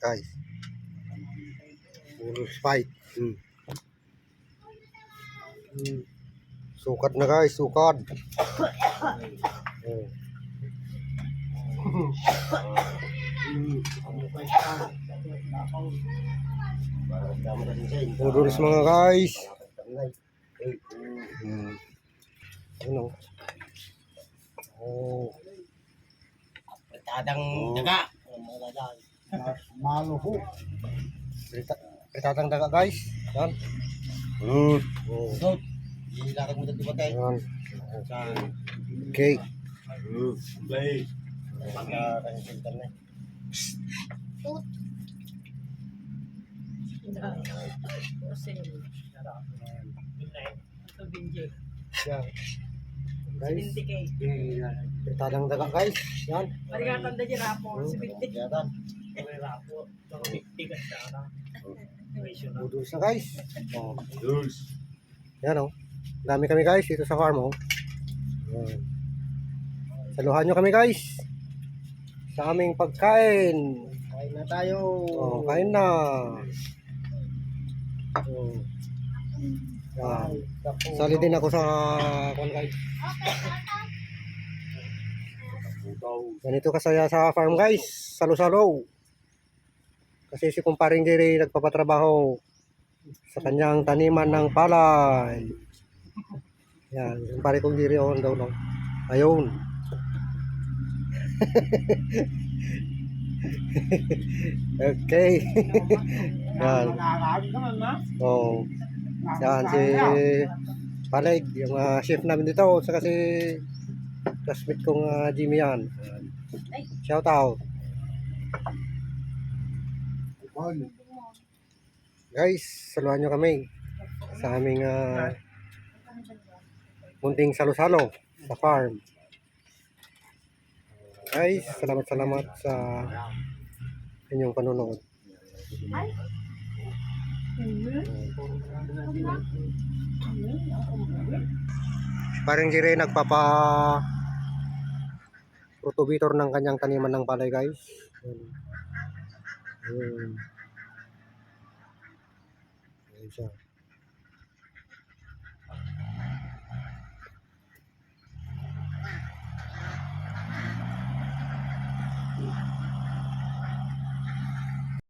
Guys. Puro fight. Sukat na guys, sukat. Noodles mga guys. Ano? Oh. Petadang daga. Malo po. Petadang daga guys. Yan. Oh. Ilakad mo dito ba tayo? Yan. Okay. Play. Pagka-rental na. Yan. Guys. Petadang daga guys. Yan. Marigatan na dyan rapo. Si Binti. Yan. Noodles na guys. Oh. Noodles. Yan oh. Dami kami guys dito sa farm oh. Yan. Saluhan nyo kami guys sa aming pagkain. Kain na tayo. Oh, kain na. Oh. Yan. Sali din ako sa kwan guys. Ganito kasaya sa farm guys. Salo-salo. Kasi si kumparing Jerry nagpapatrabaho sa kanyang taniman ng palay. Yan, kumpare kong Jerry on daw no. Ayun. Okay. Yan. Oh. Yan si Paleg, yung chef namin dito, saka si classmate kong Jimmy yan. Shout out. Guys, saluhan nyo kami sa aming munting salo-salo sa farm. Guys, salamat sa inyong panonood. Parang Jire nagpapa rotovator ng kanyang taniman ng palay guys. Ayun siya.